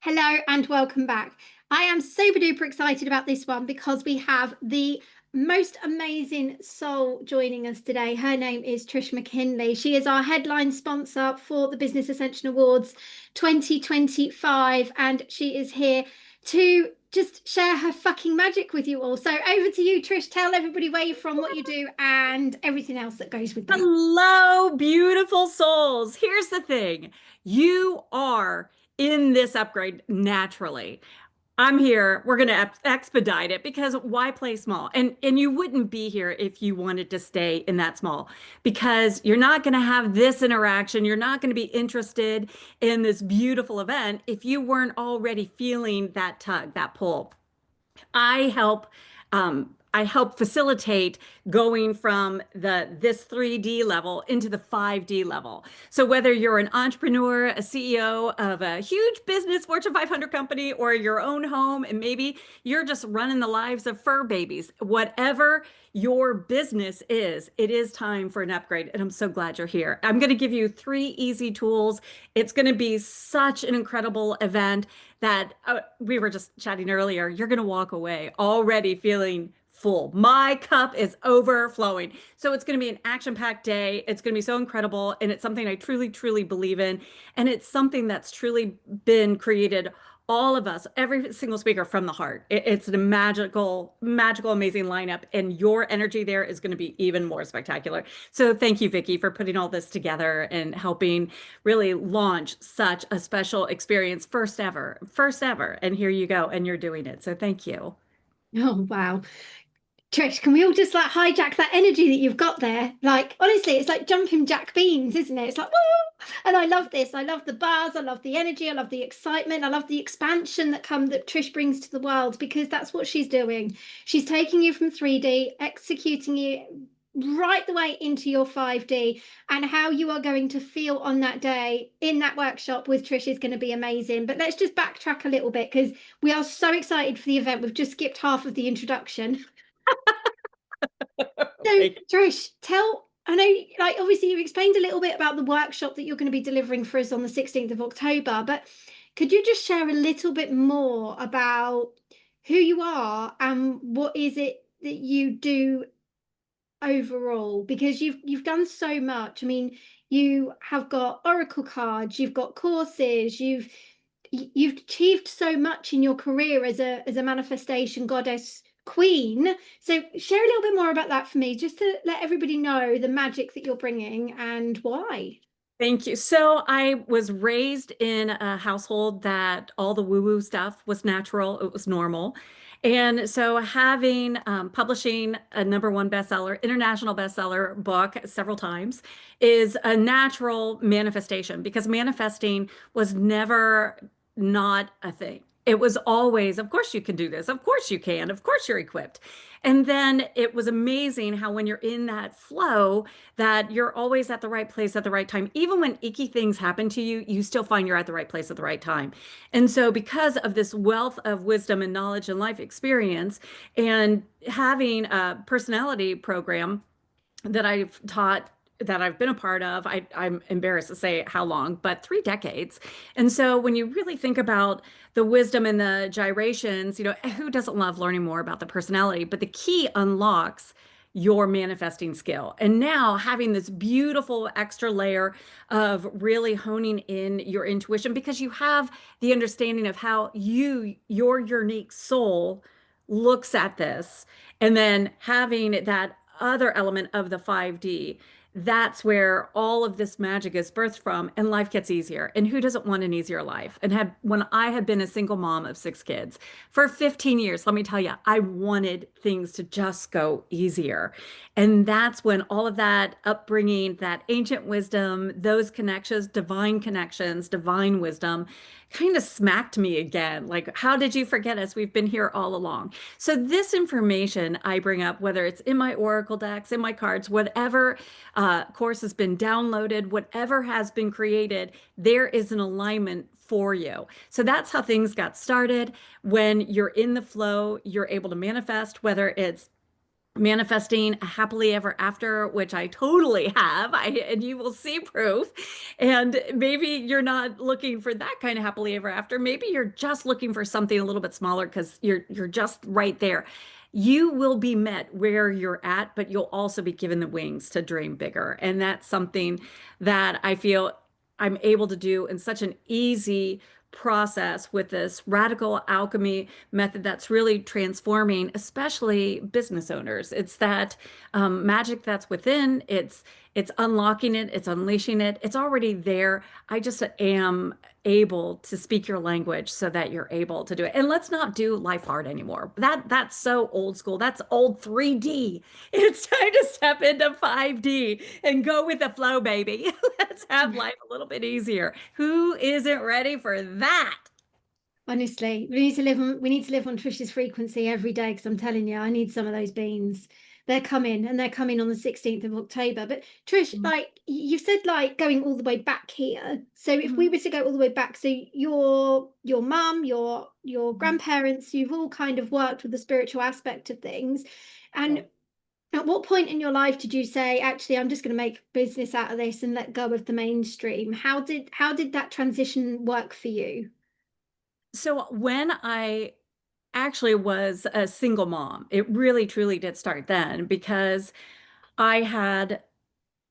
Hello and welcome back. I am super duper excited about this one because we have the most amazing soul joining us today. Her name is Trish McKinnley. She is our headline sponsor for the Business Ascension Awards 2025, and she is here to just share her fucking magic with you all. So over to you, Trish. Tell everybody where you're from, what you do, and everything else that goes with that. Hello, beautiful souls. Here's the thing. You are in this upgrade naturally. I'm here. We're going to expedite it because why play small? And you wouldn't be here if you wanted to stay in that small because you're not going to have this interaction. You're not going to be interested in this beautiful event if you weren't already feeling that tug, that pull. I help I help facilitate going from this 3D level into the 5D level. So whether you're an entrepreneur, a CEO of a huge business Fortune 500 company, or your own home, and maybe you're just running the lives of fur babies, whatever your business is, it is time for an upgrade. And I'm so glad you're here. I'm going to give you 3 easy tools. It's going to be such an incredible event that we were just chatting earlier. You're going to walk away already feeling full. My cup is overflowing. So it's going to be an action-packed day. It's going to be so incredible. And it's something I truly, truly believe in. And it's something that's truly been created, all of us, every single speaker from the heart. It's a magical, magical, amazing lineup. And your energy there is going to be even more spectacular. So thank you, Vicki, for putting all this together and helping really launch such a special experience, first ever, first ever. And here you go. And you're doing it. So thank you. Oh, wow. Trish, can we all just like hijack that energy that you've got there? Like, honestly, it's like jumping jack beans, isn't it? It's like, woo! And I love this. I love the buzz. I love the energy. I love the excitement. I love the expansion that Trish brings to the world because that's what she's doing. She's taking you from 3D, executing you right the way into your 5D, and how you are going to feel on that day in that workshop with Trish is going to be amazing. But let's just backtrack a little bit because we are so excited for the event. We've just skipped half of the introduction. So, Thank Trish, I know, like, obviously, you've explained a little bit about the workshop that you're going to be delivering for us on the 16th of October, but could you just share a little bit more about who you are and what is it that you do overall? Because you've done so much. I mean, you have got oracle cards, you've got courses, you've achieved so much in your career as a manifestation goddess queen. So share a little bit more about that for me, just to let everybody know the magic that you're bringing and why. Thank you. So I was raised in a household that all the woo-woo stuff was natural, it was normal. And so having publishing a #1 bestseller, international bestseller book several times is a natural manifestation because manifesting was never not a thing. It was always, of course you can do this. Of course you can. Of course you're equipped. And then it was amazing how when you're in that flow, that you're always at the right place at the right time. Even when icky things happen to you, you still find you're at the right place at the right time. And so, because of this wealth of wisdom and knowledge and life experience, and having a personality program that I've taught, that I've been a part of, I'm embarrassed to say how long, but 3 decades. And so when you really think about the wisdom and the gyrations, who doesn't love learning more about the personality? But the key unlocks your manifesting skill. And now having this beautiful extra layer of really honing in your intuition because you have the understanding of how your unique soul looks at this. And then having that other element of the 5D, that's where all of this magic is birthed from, and life gets easier. And who doesn't want an easier life? And when I had been a single mom of 6 kids for 15 years, let me tell you, I wanted things to just go easier. And that's when all of that upbringing, that ancient wisdom, those connections, divine wisdom kind of smacked me again. Like, how did you forget us? We've been here all along. So this information I bring up, whether it's in my Oracle decks, in my cards, whatever course has been downloaded, whatever has been created, there is an alignment for you. So that's how things got started. When you're in the flow, you're able to manifest, whether it's manifesting a happily ever after, which I totally have. And you will see proof. And maybe you're not looking for that kind of happily ever after. Maybe you're just looking for something a little bit smaller because you're just right there. You will be met where you're at, but you'll also be given the wings to dream bigger. And that's something that I feel I'm able to do in such an easy process with this radical alchemy method that's really transforming, especially business owners. It's that magic that's within. It's unlocking it. It's unleashing it. It's already there. I just am able to speak your language so that you're able to do it. And let's not do life hard anymore. That's so old school. That's old 3D. It's time to step into 5D and go with the flow, baby. Let's have life a little bit easier. Who isn't ready for that? Honestly, we need to live on Trish's frequency every day because I'm telling you, I need some of those beans. They're coming and they're coming on the 16th of October. But Trish, like you said, like going all the way back here. So if we Mhm. were to go all the way back, so your mum, your grandparents, you've all kind of worked with the spiritual aspect of things. And Right. at what point in your life did you say, actually, I'm just going to make business out of this and let go of the mainstream? How did that transition work for you? So when I actually was a single mom, it really truly did start then because I had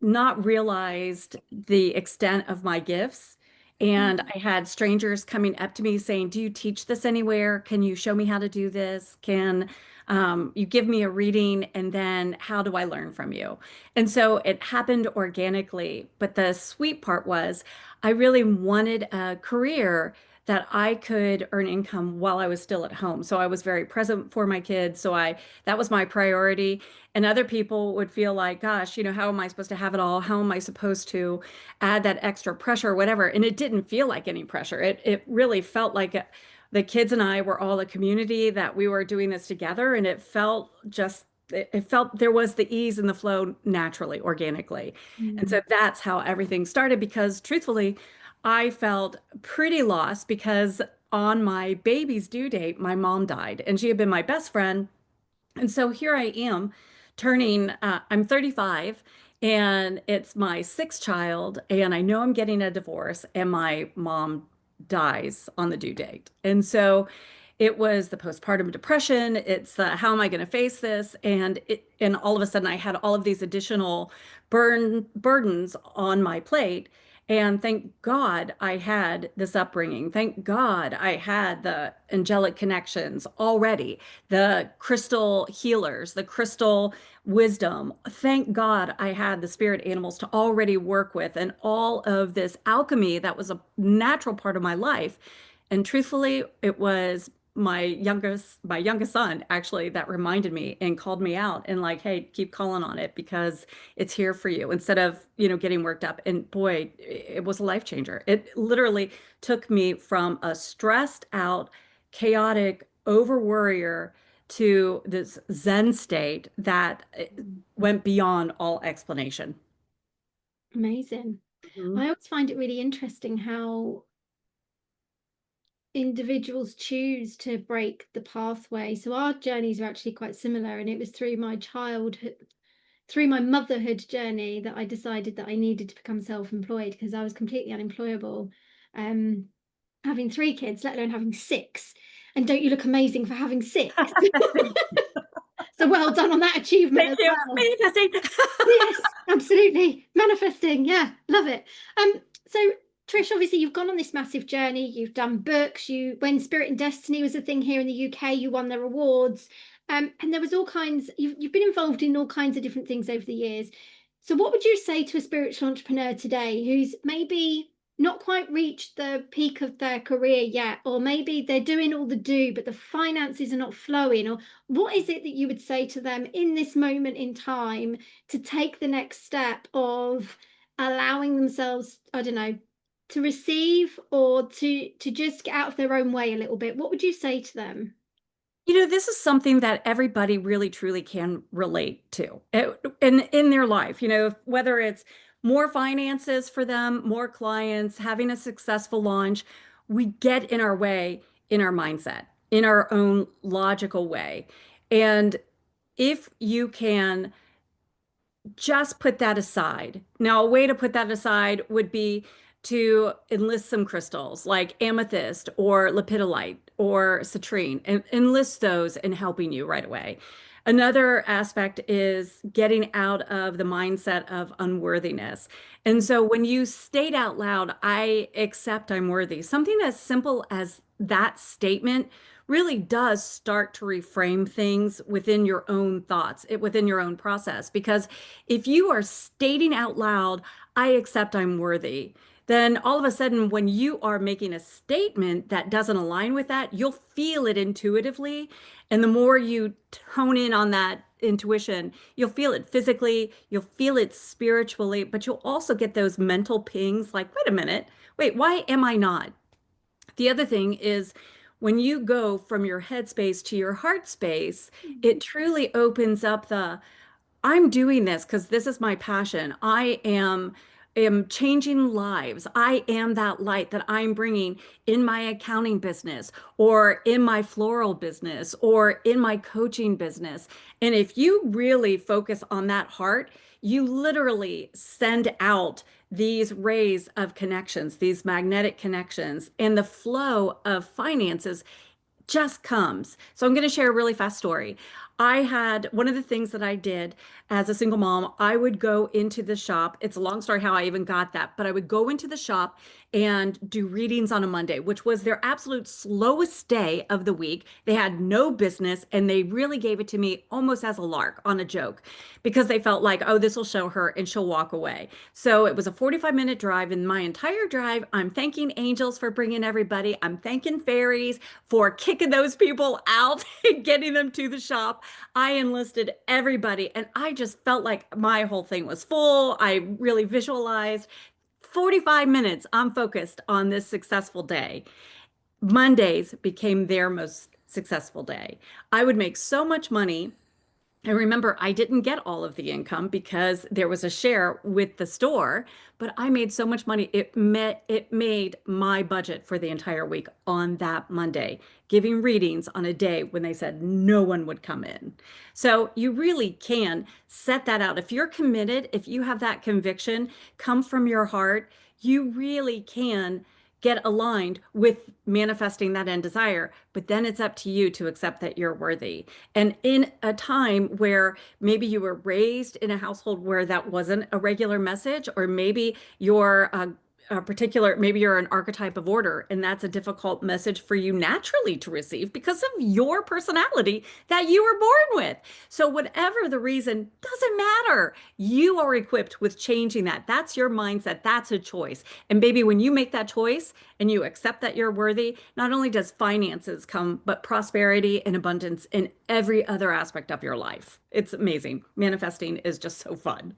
not realized the extent of my gifts. And Mm. I had strangers coming up to me saying, "Do you teach this anywhere? Can you show me how to do this? Can you give me a reading? And then how do I learn from you?" And so it happened organically. But the sweet part was, I really wanted a career that I could earn income while I was still at home. So I was very present for my kids. That was my priority. And other people would feel like, gosh, how am I supposed to have it all? How am I supposed to add that extra pressure or whatever? And it didn't feel like any pressure. It really felt like the kids and I were all a community that we were doing this together. And it felt there was the ease and the flow naturally, organically. And so Mm. that's how everything started because truthfully, I felt pretty lost because on my baby's due date, my mom died and she had been my best friend. And so here I am I'm 35 and it's my sixth child, and I know I'm getting a divorce, and my mom dies on the due date. And so it was the postpartum depression. It's the how am I going to face this? And all of a sudden I had all of these additional burdens on my plate. And thank God I had this upbringing. Thank God I had the angelic connections already, the crystal healers, the crystal wisdom. Thank God I had the spirit animals to already work with and all of this alchemy that was a natural part of my life. And truthfully, it was my youngest son actually that reminded me and called me out and like, hey, keep calling on it because it's here for you instead of, getting worked up. And boy, it was a life changer. It literally took me from a stressed out, chaotic, over worrier to this Zen state that went beyond all explanation. Amazing. I always find it really interesting how individuals choose to break the pathway. So our journeys are actually quite similar, and it was through my childhood, through my motherhood journey that I decided that I needed to become self-employed because I was completely unemployable. Um, Having three kids, let alone having six. And don't you look amazing for having six? So well done on that achievement Thank as you. well. Manifesting. Yes, absolutely. Manifesting. Yeah, love it. So Trish, obviously you've gone on this massive journey. You've done books. When Spirit and Destiny was a thing here in the UK, you won their awards. And there was all kinds, you've been involved in all kinds of different things over the years. So what would you say to a spiritual entrepreneur today who's maybe not quite reached the peak of their career yet, or maybe they're doing all the do, but the finances are not flowing, or what is it that you would say to them in this moment in time to take the next step of allowing themselves, I don't know, to receive or to just get out of their own way a little bit? What would you say to them? This is something that everybody really truly can relate to in their life, whether it's more finances for them, more clients, having a successful launch, we get in our way in our mindset, in our own logical way. And if you can just put that aside. Now, a way to put that aside would be to enlist some crystals like amethyst or lepidolite or citrine, and enlist those in helping you right away. Another aspect is getting out of the mindset of unworthiness. And so when you state out loud, I accept I'm worthy, something as simple as that statement really does start to reframe things within your own thoughts, within your own process. Because if you are stating out loud, I accept I'm worthy, then all of a sudden, when you are making a statement that doesn't align with that, you'll feel it intuitively. And the more you hone in on that intuition, you'll feel it physically, you'll feel it spiritually, but you'll also get those mental pings like, wait a minute, wait, why am I not? The other thing is when you go from your head space to your heart space, it truly opens up the I'm doing this because this is my passion. I am changing lives. I am that light that I'm bringing in my accounting business or in my floral business or in my coaching business. And if you really focus on that heart, you literally send out these rays of connections, these magnetic connections, and the flow of finances just comes. So I'm going to share a really fast story. I had one of the things that I did as a single mom, I would go into the shop. It's a long story how I even got that, but I would go into the shop and do readings on a Monday, which was their absolute slowest day of the week. They had no business and they really gave it to me almost as a lark on a joke because they felt like, oh, this will show her and she'll walk away. So it was a 45-minute drive. And my entire drive, I'm thanking angels for bringing everybody. I'm thanking fairies for kicking those people out and getting them to the shop. I enlisted everybody, and I just felt like my whole thing was full. I really visualized 45 minutes. I'm focused on this successful day. Mondays became their most successful day. I would make so much money. I remember I didn't get all of the income because there was a share with the store, but I made so much money. It made my budget for the entire week on that Monday, giving readings on a day when they said no one would come in. So you really can set that out. If you're committed, if you have that conviction come from your heart, you really can get aligned with manifesting that end desire. But then it's up to you to accept that you're worthy. And in a time where maybe you were raised in a household where that wasn't a regular message, or maybe you're a particular, maybe you're an archetype of order, and that's a difficult message for you naturally to receive because of your personality that you were born with. So, whatever the reason, doesn't matter. You are equipped with changing that. That's your mindset. That's a choice. And, baby, when you make that choice and you accept that you're worthy, not only does finances come, but prosperity and abundance in every other aspect of your life. It's amazing. Manifesting is just so fun.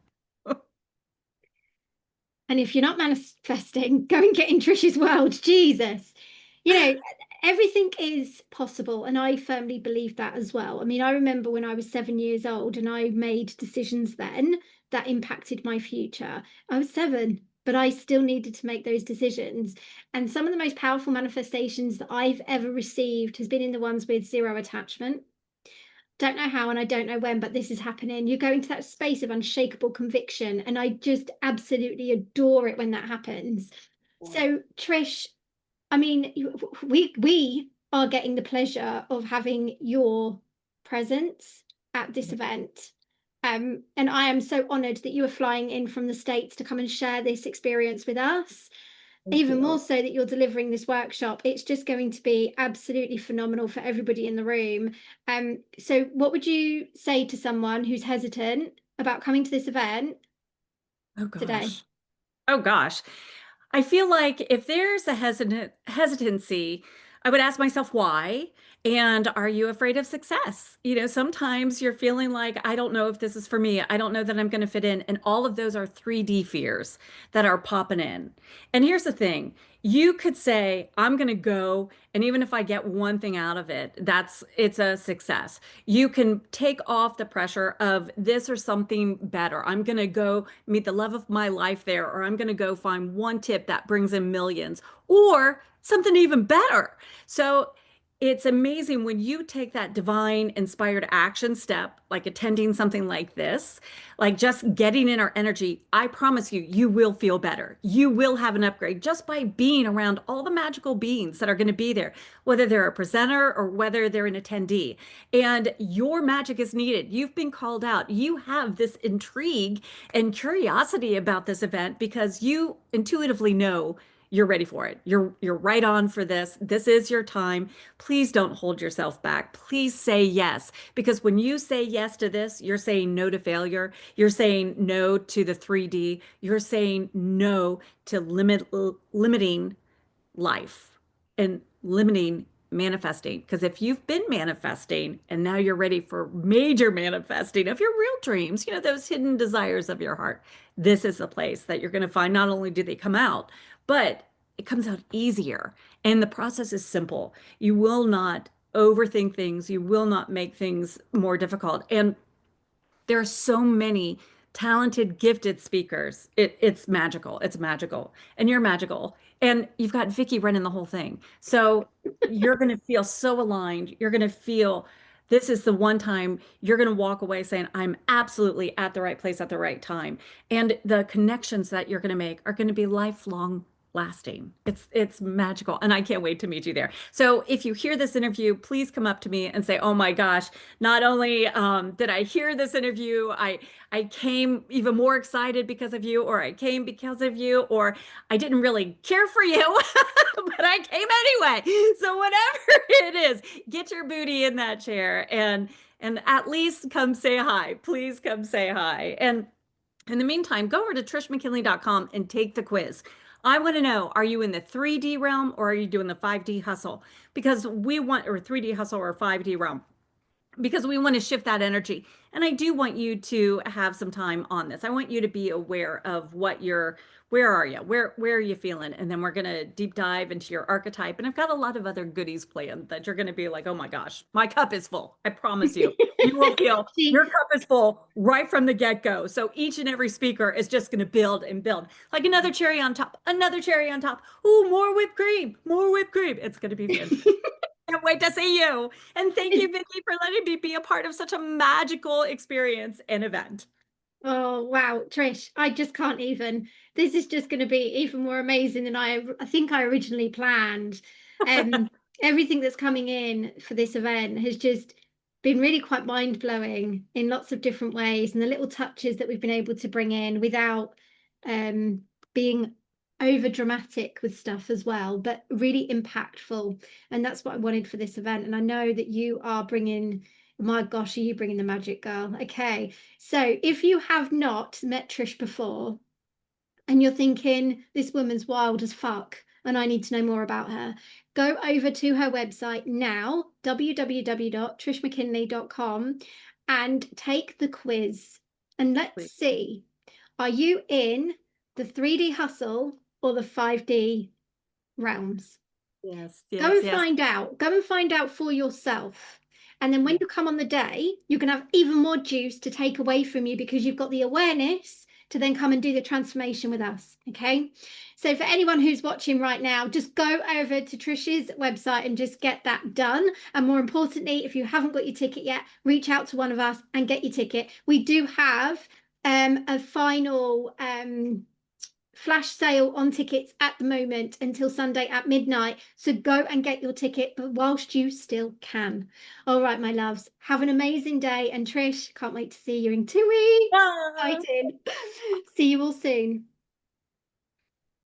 And if you're not manifesting, go and get in Trish's world. Jesus. You know, everything is possible. And I firmly believe that as well. I mean, I remember when I was 7 years old and I made decisions then that impacted my future. I was 7, but I still needed to make those decisions. And some of the most powerful manifestations that I've ever received has been in the ones with zero attachment. Don't know how and I don't know when, but this is happening. You go into that space of unshakable conviction, and I just absolutely adore it when that happens. So, Trish, I mean, we are getting the pleasure of having your presence at this event. And I am so honored that you are flying in from the States to come and share this experience with us. Thank Even more you. so that you're delivering this workshop. It's just going to be absolutely phenomenal for everybody in the room. So what would you say to someone who's hesitant about coming to this event Oh, today? gosh. Oh, gosh. I feel like if there's a hesitancy, I would ask myself why. And are you afraid of success? Sometimes you're feeling like, I don't know if this is for me. I don't know that I'm going to fit in. And all of those are 3D fears that are popping in. And here's the thing. You could say, I'm going to go, and even if I get one thing out of it, it's a success. You can take off the pressure of this or something better. I'm going to go meet the love of my life there, or I'm going to go find one tip that brings in millions, or something even better. So it's amazing when you take that divine inspired action step, like attending something like this, like just getting in our energy. I promise you, you will feel better. You will have an upgrade just by being around all the magical beings that are going to be there, whether they're a presenter or whether they're an attendee. And your magic is needed. You've been called out. You have this intrigue and curiosity about this event because you intuitively know you're ready for it. You're right on for this. This is your time. Please don't hold yourself back. Please say yes, because when you say yes to this, you're saying no to failure. You're saying no to the 3D. You're saying no to limiting life and limiting manifesting. Because if you've been manifesting and now you're ready for major manifesting of your real dreams, those hidden desires of your heart, this is the place that you're going to find not only do they come out, but it comes out easier. And the process is simple. You will not overthink things, you will not make things more difficult. And there are so many talented, gifted speakers. It's magical. It's magical. And you're magical. And you've got Vicki running the whole thing. So you're going to feel so aligned. You're going to feel this is the one time you're going to walk away saying, I'm absolutely at the right place at the right time. And the connections that you're going to make are going to be lifelong lasting. It's magical. And I can't wait to meet you there. So if you hear this interview, please come up to me and say, oh my gosh, not only did I hear this interview, I came even more excited because of you, or I came because of you, or I didn't really care for you, but I came anyway. So whatever it is, get your booty in that chair and at least come say hi. Please come say hi. And in the meantime, go over to trishmckinley.com and take the quiz. I want to know, are you in the 3D realm or are you doing the 5D hustle? Because we want, or 3D hustle or 5D realm, because we want to shift that energy. And I do want you to have some time on this. I want you to be aware of where are you? Where are you feeling? And then we're going to deep dive into your archetype. And I've got a lot of other goodies planned that you're going to be like, oh my gosh, my cup is full. I promise you. You will feel See, your cup is full right from the get-go. So each and every speaker is just going to build and build like another cherry on top, another cherry on top. Ooh, more whipped cream, more whipped cream. It's going to be fantastic. Can't wait to see you. And thank you, Vicki, for letting me be a part of such a magical experience and event. oh wow, Trish, I just can't even. This is just going to be even more amazing than I think I originally planned. Um, Everything that's coming in for this event has just been really quite mind-blowing in lots of different ways, and the little touches that we've been able to bring in without being over dramatic with stuff as well, but really impactful. And that's what I wanted for this event. And I know that you are bringing, my gosh, are you bringing the magic, girl? Okay. So if you have not met Trish before and you're thinking, this woman's wild as fuck and I need to know more about her, go over to her website now, www.trishmckinley.com, and take the quiz. And let's Please. see, are you in the 3D hustle or the 5D realms? Yes, Go yes, and yes. find out. Go and find out for yourself. And then when Yeah. you come on the day, you can have even more juice to take away from you because you've got the awareness to then come and do the transformation with us. Okay. So for anyone who's watching right now, just go over to Trish's website and just get that done. And more importantly, if you haven't got your ticket yet, reach out to one of us and get your ticket. We do have a final flash sale on tickets at the moment until Sunday at midnight. So go and get your ticket, but whilst you still can. All right, my loves, have an amazing day. And Trish, can't wait to see you in 2 weeks. Bye. Excited. See you all soon.